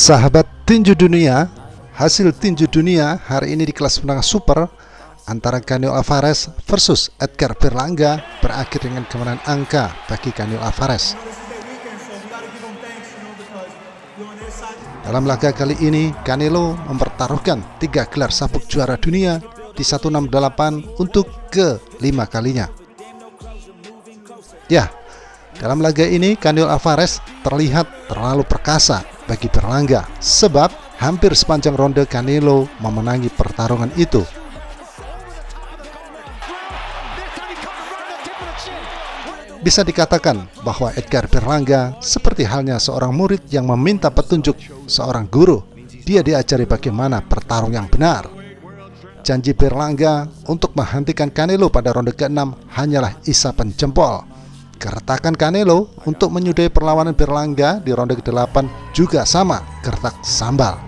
Sahabat tinju dunia, hasil tinju dunia hari ini di kelas menengah super antara Canelo Alvarez versus Edgar Berlanga berakhir dengan kemenangan angka bagi Canelo Alvarez. Dalam laga kali ini, Canelo mempertaruhkan 3 gelar sabuk juara dunia di 168 untuk ke-5 kalinya. Ya, dalam laga ini Canelo Alvarez terlihat terlalu perkasa bagi Berlanga, sebab hampir sepanjang ronde Canelo memenangi pertarungan itu. Bisa dikatakan bahwa Edgar Berlanga seperti halnya seorang murid yang meminta petunjuk seorang guru. Dia diajari bagaimana bertarung yang benar. Janji Berlanga untuk menghentikan Canelo pada ronde ke-6 hanyalah isapan jempol. Gertakan Canelo untuk menyudahi perlawanan Berlanga di ronde ke-8 juga sama, gertak sambal.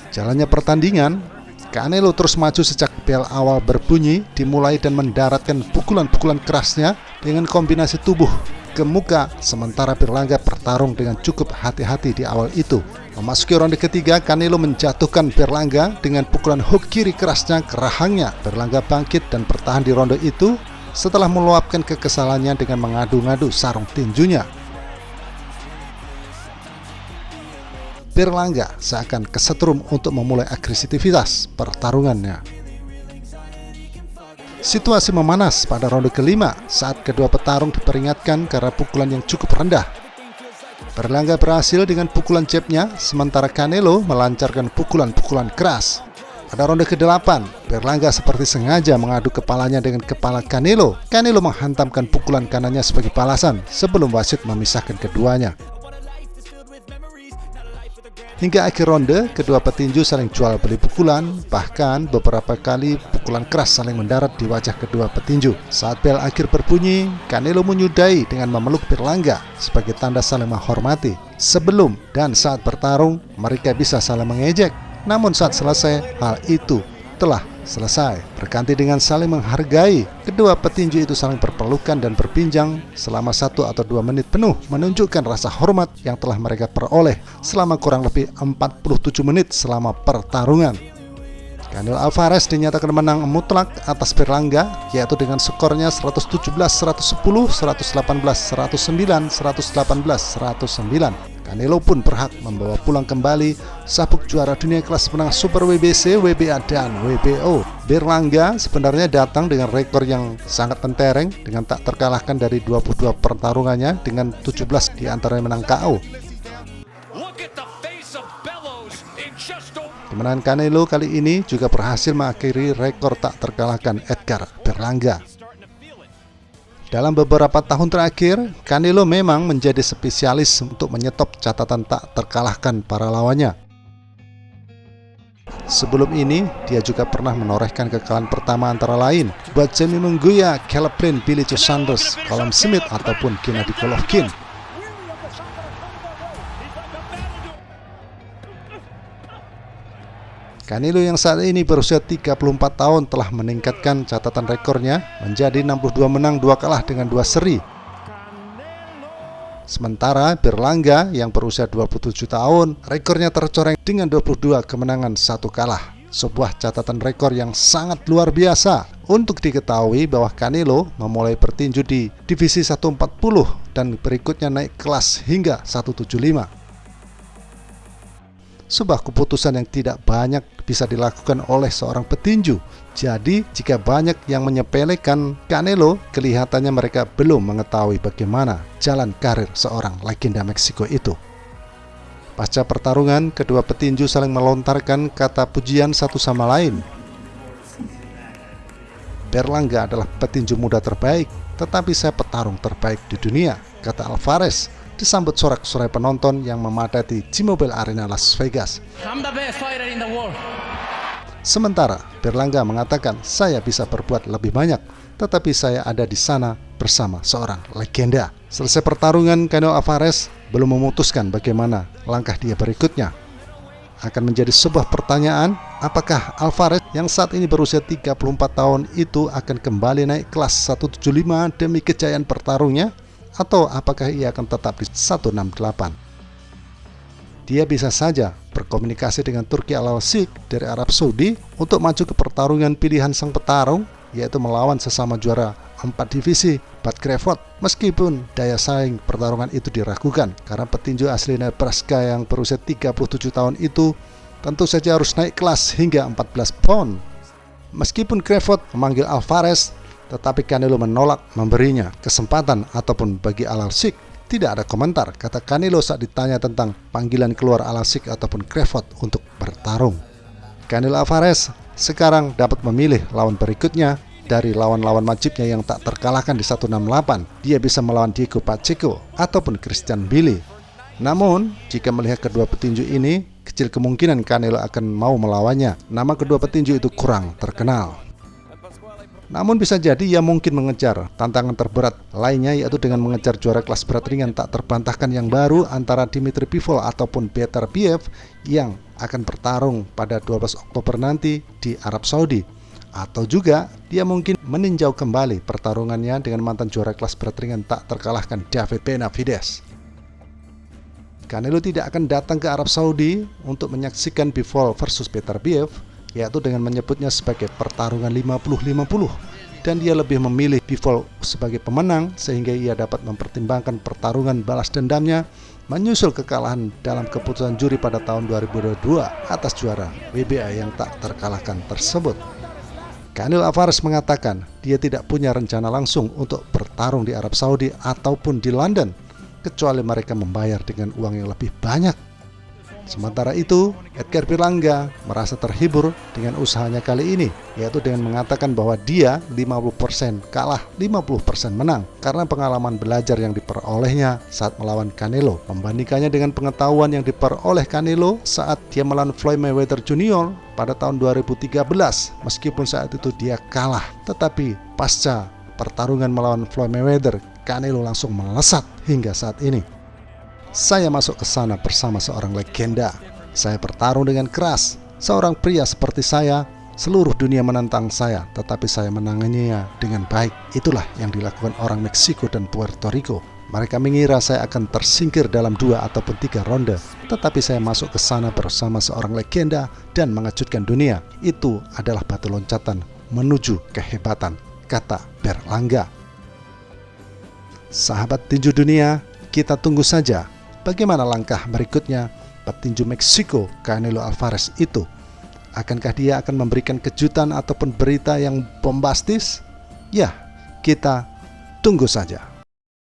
Jalannya pertandingan, Canelo terus maju sejak bel awal berbunyi, dimulai dan mendaratkan pukulan-pukulan kerasnya dengan kombinasi tubuh ke muka, sementara Berlanga bertarung dengan cukup hati-hati di awal itu. Memasuki ronde ketiga, Canelo menjatuhkan Berlanga dengan pukulan hook kiri kerasnya ke rahangnya. Berlanga bangkit dan bertahan di ronde itu setelah meluapkan kekesalannya dengan mengadu-ngadu sarung tinjunya. Berlanga seakan kesetrum untuk memulai agresivitas pertarungannya. Situasi memanas pada ronde kelima saat kedua petarung diperingatkan karena pukulan yang cukup rendah. Berlanga berhasil dengan pukulan jabnya, sementara Canelo melancarkan pukulan-pukulan keras. Pada ronde ke-8, Berlanga seperti sengaja mengadu kepalanya dengan kepala Canelo. Canelo menghantamkan pukulan kanannya sebagai balasan sebelum wasit memisahkan keduanya. Hingga akhir ronde, kedua petinju saling jual beli pukulan, bahkan beberapa kali pukulan keras saling mendarat di wajah kedua petinju. Saat bel akhir berbunyi, Canelo menyudahi dengan memeluk Berlanga sebagai tanda saling menghormati. Sebelum dan saat bertarung, mereka bisa saling mengejek. Namun saat selesai, hal itu telah selesai. Berganti dengan saling menghargai, kedua petinju itu saling berpelukan dan berbincang selama 1 atau 2 menit penuh, menunjukkan rasa hormat yang telah mereka peroleh selama kurang lebih 47 menit selama pertarungan. Canelo Alvarez dinyatakan menang mutlak atas Berlanga, yaitu dengan skornya 117-110, 118-109, 118-109. Canelo pun berhak membawa pulang kembali sabuk juara dunia kelas menengah super WBC, WBA, dan WBO. Berlanga sebenarnya datang dengan rekor yang sangat mentereng dengan tak terkalahkan dari 22 pertarungannya dengan 17 diantaranya menang KO. Kemenangan Canelo kali ini juga berhasil mengakhiri rekor tak terkalahkan Edgar Berlanga. Dalam beberapa tahun terakhir, Canelo memang menjadi spesialis untuk menyetop catatan tak terkalahkan para lawannya. Sebelum ini, dia juga pernah menorehkan kekalahan pertama antara lain buat Jamie Munguia, Caleb Plant, Billy Joe Saunders, Callum Smith, ataupun Gennady Golovkin. Canelo yang saat ini berusia 34 tahun telah meningkatkan catatan rekornya menjadi 62 menang 2 kalah dengan 2 seri. Sementara Berlanga yang berusia 27 tahun, rekornya tercoreng dengan 22 kemenangan 1 kalah. Sebuah catatan rekor yang sangat luar biasa. Untuk diketahui bahwa Canelo memulai bertinju di divisi 140 dan berikutnya naik kelas hingga 175. Sebuah keputusan yang tidak banyak bisa dilakukan oleh seorang petinju. Jadi, jika banyak yang menyepelekan Canelo, kelihatannya mereka belum mengetahui bagaimana jalan karir seorang legenda Meksiko itu. Pasca pertarungan, kedua petinju saling melontarkan kata pujian satu sama lain. Berlanga adalah petinju muda terbaik, tetapi saya petarung terbaik di dunia, kata Alvarez, disambut sorak-sorai penonton yang memadati T-Mobile Arena Las Vegas. Sementara Berlanga mengatakan, saya bisa berbuat lebih banyak, tetapi saya ada di sana bersama seorang legenda. Selesai pertarungan, Canelo Alvarez belum memutuskan bagaimana langkah dia berikutnya. Akan menjadi sebuah pertanyaan, apakah Alvarez yang saat ini berusia 34 tahun itu akan kembali naik kelas 175 demi kejayaan pertarungnya, atau apakah ia akan tetap di 168? dia bisa saja berkomunikasi dengan Turki Al-Sheikh dari Arab Saudi untuk maju ke pertarungan pilihan sang petarung, yaitu melawan sesama juara 4 divisi, Bud Crawford. Meskipun daya saing pertarungan itu diragukan karena petinju asli Nebraska yang berusia 37 tahun itu tentu saja harus naik kelas hingga 14 pound. Meskipun Crawford memanggil Alvarez, tetapi Canelo menolak memberinya kesempatan ataupun bagi Al-Sheikh. Tidak ada komentar, kata Canelo saat ditanya tentang panggilan keluar Al-Sheikh ataupun Crawford untuk bertarung. Canelo Alvarez sekarang dapat memilih lawan berikutnya dari lawan-lawan wajibnya yang tak terkalahkan di 168. Dia bisa melawan Diego Pacheco ataupun Christian Billy. Namun, jika melihat kedua petinju ini, kecil kemungkinan Canelo akan mau melawannya. Nama kedua petinju itu kurang terkenal. Namun bisa jadi ia mungkin mengejar tantangan terberat lainnya, yaitu dengan mengejar juara kelas berat ringan tak terbantahkan yang baru antara Dimitri Bivol ataupun Beterbiev yang akan bertarung pada 12 Oktober nanti di Arab Saudi. Atau juga dia mungkin meninjau kembali pertarungannya dengan mantan juara kelas berat ringan tak terkalahkan David Benavidez. Canelo tidak akan datang ke Arab Saudi untuk menyaksikan Bivol versus Beterbiev, yaitu dengan menyebutnya sebagai pertarungan 50-50, dan dia lebih memilih Bivol sebagai pemenang sehingga ia dapat mempertimbangkan pertarungan balas dendamnya menyusul kekalahan dalam keputusan juri pada tahun 2022 atas juara WBA yang tak terkalahkan tersebut. Canelo Alvarez mengatakan dia tidak punya rencana langsung untuk bertarung di Arab Saudi ataupun di London, kecuali mereka membayar dengan uang yang lebih banyak. Sementara itu, Edgar Berlanga merasa terhibur dengan usahanya kali ini, yaitu dengan mengatakan bahwa dia 50% kalah, 50% menang, karena pengalaman belajar yang diperolehnya saat melawan Canelo, membandingkannya dengan pengetahuan yang diperoleh Canelo saat dia melawan Floyd Mayweather Jr. pada tahun 2013. Meskipun saat itu dia kalah, tetapi pasca pertarungan melawan Floyd Mayweather, Canelo langsung melesat hingga saat ini. Saya masuk ke sana bersama seorang legenda. Saya bertarung dengan keras. Seorang pria seperti saya, seluruh dunia menentang saya, tetapi saya menanganinya dengan baik. Itulah yang dilakukan orang Meksiko dan Puerto Rico. Mereka mengira saya akan tersingkir dalam 2 ataupun 3 ronde, tetapi saya masuk ke sana bersama seorang legenda dan mengejutkan dunia. Itu adalah batu loncatan menuju kehebatan, kata Berlanga. Sahabat tinju dunia, kita tunggu saja bagaimana langkah berikutnya petinju Meksiko Canelo Alvarez itu. Akankah dia akan memberikan kejutan ataupun berita yang bombastis? Ya, kita tunggu saja.